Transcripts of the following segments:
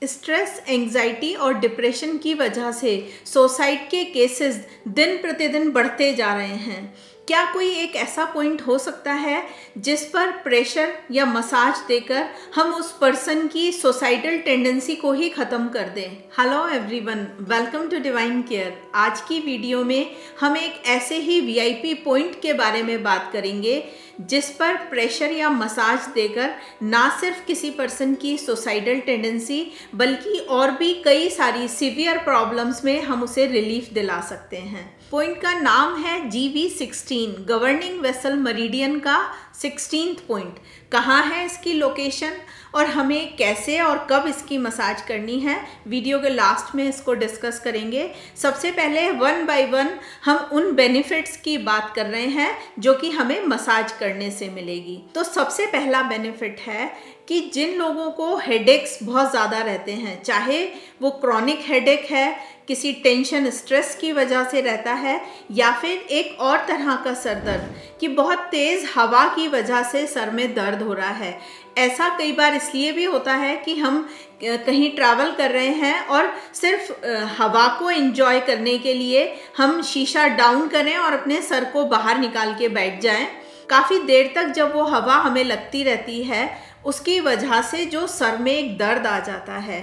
Stress, anxiety और depression की वजह से सुसाइड के केसेस दिन प्रतिदिन बढ़ते जा रहे हैं। क्या कोई एक ऐसा पॉइंट हो सकता है जिस पर प्रेशर या मसाज देकर हम उस पर्सन की सुसाइडल टेंडेंसी को ही ख़त्म कर दें? Hello everyone, welcome to divine care. आज की वीडियो में हम एक ऐसे ही वीआईपी पॉइंट के बारे में बात करेंगे जिस पर प्रेशर या मसाज देकर ना सिर्फ किसी पर्सन की सुसाइडल टेंडेंसी बल्कि और भी कई सारी सीवियर प्रॉब्लम्स में हम उसे रिलीफ दिला सकते हैं। पॉइंट का नाम है GV16, गवर्निंग वेसल मेरिडियन का 16th पॉइंट। कहाँ है इसकी लोकेशन और हमें कैसे और कब इसकी मसाज करनी है, वीडियो के लास्ट में इसको डिस्कस करेंगे। सबसे पहले वन बाय वन हम उन बेनिफिट्स की बात कर रहे हैं जो कि हमें मसाज करने से मिलेगी। तो सबसे पहला बेनिफिट है कि जिन लोगों को हेडेक्स बहुत ज़्यादा रहते हैं, चाहे वो क्रॉनिक हेडेक है, किसी टेंशन स्ट्रेस की वजह से रहता है, या फिर एक और तरह का सर दर्द कि बहुत तेज़ हवा की वजह से सर में दर्द हो रहा है। ऐसा कई बार इसलिए भी होता है कि हम कहीं ट्रैवल कर रहे हैं और सिर्फ हवा को एंजॉय करने के लिए हम शीशा डाउन करें और अपने सर को बाहर निकाल के बैठ जाएं। काफ़ी देर तक जब वो हवा हमें लगती रहती है, उसकी वजह से जो सर में एक दर्द आ जाता है,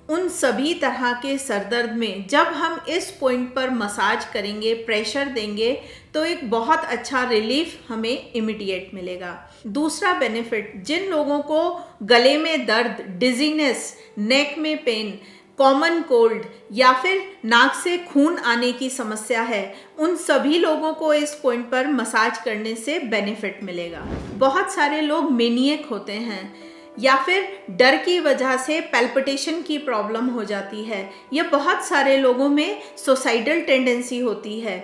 उन सभी तरह के सर दर्द में जब हम इस पॉइंट पर मसाज करेंगे, प्रेशर देंगे, तो एक बहुत अच्छा रिलीफ हमें इमीडिएट मिलेगा। दूसरा बेनिफिट, जिन लोगों को गले में दर्द, डिजीनेस, नेक में पेन, कॉमन कोल्ड या फिर नाक से खून आने की समस्या है, उन सभी लोगों को इस पॉइंट पर मसाज करने से बेनिफिट मिलेगा। बहुत सारे लोग मेनियक होते हैं या फिर डर की वजह से पैल्पिटेशन की प्रॉब्लम हो जाती है, या बहुत सारे लोगों में सुसाइडल टेंडेंसी होती है।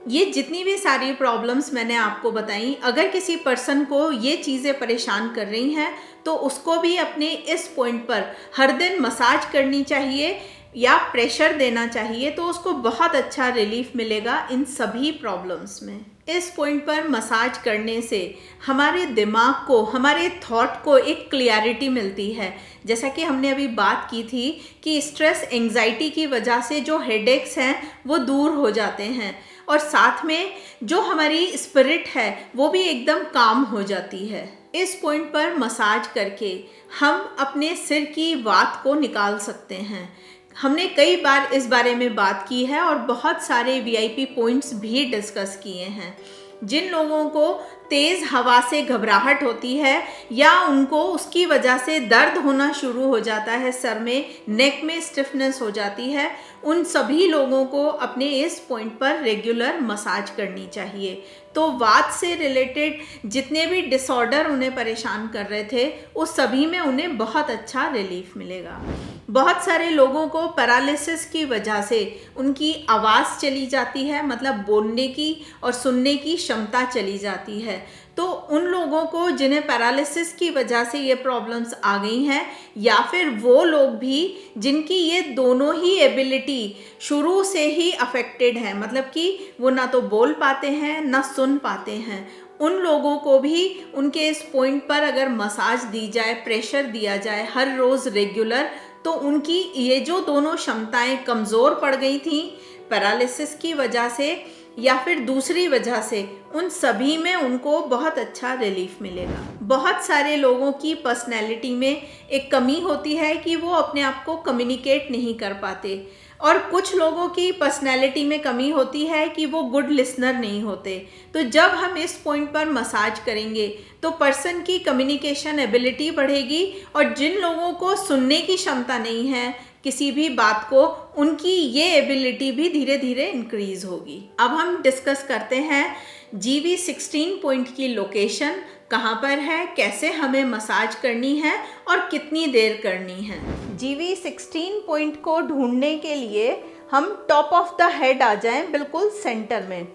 ये जितनी भी सारी प्रॉब्लम्स मैंने आपको बताई, अगर किसी पर्सन को ये चीज़ें परेशान कर रही हैं तो उसको भी अपने इस पॉइंट पर हर दिन मसाज करनी चाहिए या प्रेशर देना चाहिए, तो उसको बहुत अच्छा रिलीफ मिलेगा इन सभी प्रॉब्लम्स में। इस पॉइंट पर मसाज करने से हमारे दिमाग को, हमारे थॉट को एक क्लियरिटी मिलती है। जैसा कि हमने अभी बात की थी कि स्ट्रेस, एंजाइटी की वजह से जो हेडेक्स हैं वो दूर हो जाते हैं, और साथ में जो हमारी स्पिरिट है वो भी एकदम काम हो जाती है। इस पॉइंट पर मसाज करके हम अपने सिर की वात को निकाल सकते हैं। हमने कई बार इस बारे में बात की है और बहुत सारे वीआईपी पॉइंट्स भी डिस्कस किए हैं। जिन लोगों को तेज़ हवा से घबराहट होती है या उनको उसकी वजह से दर्द होना शुरू हो जाता है, सर में, नेक में स्टिफनेस हो जाती है, उन सभी लोगों को अपने इस पॉइंट पर रेगुलर मसाज करनी चाहिए। तो वात से रिलेटेड जितने भी डिसऑर्डर उन्हें परेशान कर रहे थे, उस सभी में उन्हें बहुत अच्छा रिलीफ मिलेगा। बहुत सारे लोगों को पैरालिसिस की वजह से उनकी आवाज़ चली जाती है, मतलब बोलने की और सुनने की क्षमता चली जाती है। तो उन लोगों को जिन्हें पैरालिसिस की वजह से ये प्रॉब्लम्स आ गई हैं, या फिर वो लोग भी जिनकी ये दोनों ही एबिलिटी शुरू से ही अफेक्टेड है, मतलब कि वो ना तो बोल पाते हैं ना सुन पाते हैं, उन लोगों को भी उनके इस पॉइंट पर अगर मसाज दी जाए, प्रेशर दिया जाए हर रोज़ रेगुलर, तो उनकी ये जो दोनों क्षमताएं कमज़ोर पड़ गई थी पैरालिसिस की वजह से या फिर दूसरी वजह से, उन सभी में उनको बहुत अच्छा रिलीफ मिलेगा। बहुत सारे लोगों की पर्सनैलिटी में एक कमी होती है कि वो अपने आप को कम्युनिकेट नहीं कर पाते, और कुछ लोगों की पर्सनैलिटी में कमी होती है कि वो गुड लिसनर नहीं होते। तो जब हम इस पॉइंट पर मसाज करेंगे तो पर्सन की कम्युनिकेशन एबिलिटी बढ़ेगी, और जिन लोगों को सुनने की क्षमता नहीं है किसी भी बात को, उनकी ये एबिलिटी भी धीरे धीरे इंक्रीज होगी। अब हम डिस्कस करते हैं GV16 पॉइंट की लोकेशन कहाँ पर है, कैसे हमें मसाज करनी है और कितनी देर करनी है। GV16 पॉइंट को ढूंढने के लिए हम टॉप ऑफ द हेड आ जाएं, बिल्कुल सेंटर में,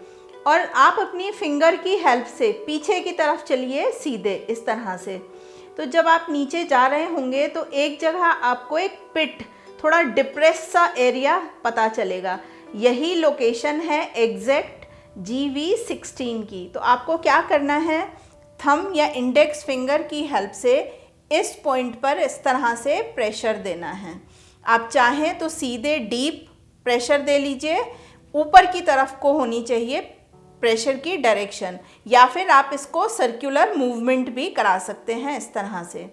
और आप अपनी फिंगर की हेल्प से पीछे की तरफ चलिए सीधे इस तरह से। तो जब आप नीचे जा रहे होंगे तो एक जगह आपको एक पिट, थोड़ा डिप्रेस सा एरिया पता चलेगा। यही लोकेशन है एग्जैक्ट GV16 की। तो आपको क्या करना है, थंब या इंडेक्स फिंगर की हेल्प से इस पॉइंट पर इस तरह से प्रेशर देना है। आप चाहें तो सीधे डीप प्रेशर दे लीजिए, ऊपर की तरफ को होनी चाहिए प्रेशर की डायरेक्शन, या फिर आप इसको सर्कुलर मूवमेंट भी करा सकते हैं इस तरह से।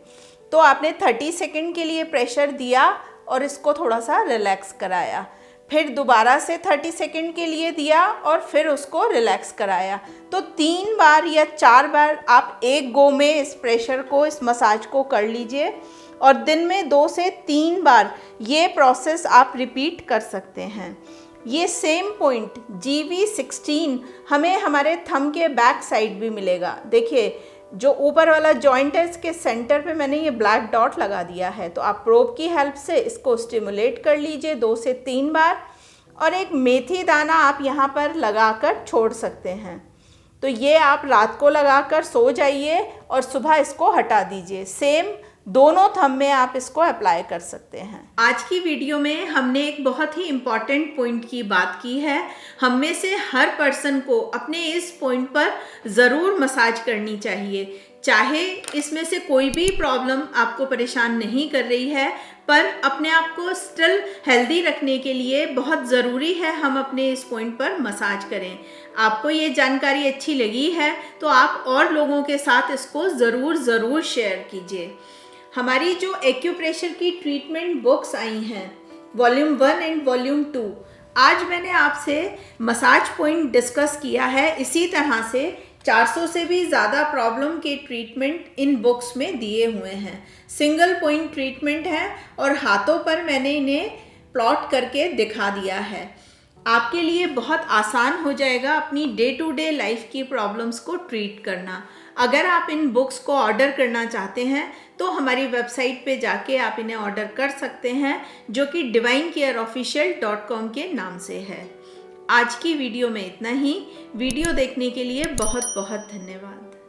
तो आपने 30 सेकंड के लिए प्रेशर दिया और इसको थोड़ा सा रिलैक्स कराया, फिर दोबारा से 30 सेकंड के लिए दिया और फिर उसको रिलैक्स कराया। तो 3 बार या 4 बार आप एक गो में इस प्रेशर को, इस मसाज को कर लीजिए और दिन में 2 से 3 बार ये प्रोसेस आप रिपीट कर सकते हैं। ये सेम पॉइंट GV16 हमें हमारे थंब के बैक साइड भी मिलेगा। देखिए जो ऊपर वाला जॉइंट है इसके सेंटर पे मैंने ये ब्लैक डॉट लगा दिया है। तो आप प्रोब की हेल्प से इसको स्टिमुलेट कर लीजिए 2 से 3 बार, और एक मेथी दाना आप यहाँ पर लगाकर छोड़ सकते हैं। तो ये आप रात को लगाकर सो जाइए और सुबह इसको हटा दीजिए। सेम दोनों थंब में आप इसको अप्लाई कर सकते हैं। आज की वीडियो में हमने एक बहुत ही इम्पॉर्टेंट पॉइंट की बात की है। हम में से हर पर्सन को अपने इस पॉइंट पर ज़रूर मसाज करनी चाहिए, चाहे इसमें से कोई भी प्रॉब्लम आपको परेशान नहीं कर रही है, पर अपने आप को स्टिल हेल्दी रखने के लिए बहुत ज़रूरी है हम अपने इस पॉइंट पर मसाज करें। आपको ये जानकारी अच्छी लगी है तो आप और लोगों के साथ इसको ज़रूर शेयर कीजिए। हमारी जो एक्यूप्रेशर की ट्रीटमेंट बुक्स आई हैं, वॉल्यूम 1 एंड वॉल्यूम 2, आज मैंने आपसे मसाज पॉइंट डिस्कस किया है। इसी तरह से 400 से भी ज़्यादा प्रॉब्लम के ट्रीटमेंट इन बुक्स में दिए हुए हैं। सिंगल पॉइंट ट्रीटमेंट है और हाथों पर मैंने इन्हें प्लॉट करके दिखा दिया है। आपके लिए बहुत आसान हो जाएगा अपनी डे टू डे लाइफ की प्रॉब्लम्स को ट्रीट करना। अगर आप इन बुक्स को ऑर्डर करना चाहते हैं तो हमारी वेबसाइट पे जाके आप इन्हें ऑर्डर कर सकते हैं, जो कि divinecareofficial.com के नाम से है। आज की वीडियो में इतना ही। वीडियो देखने के लिए बहुत बहुत धन्यवाद।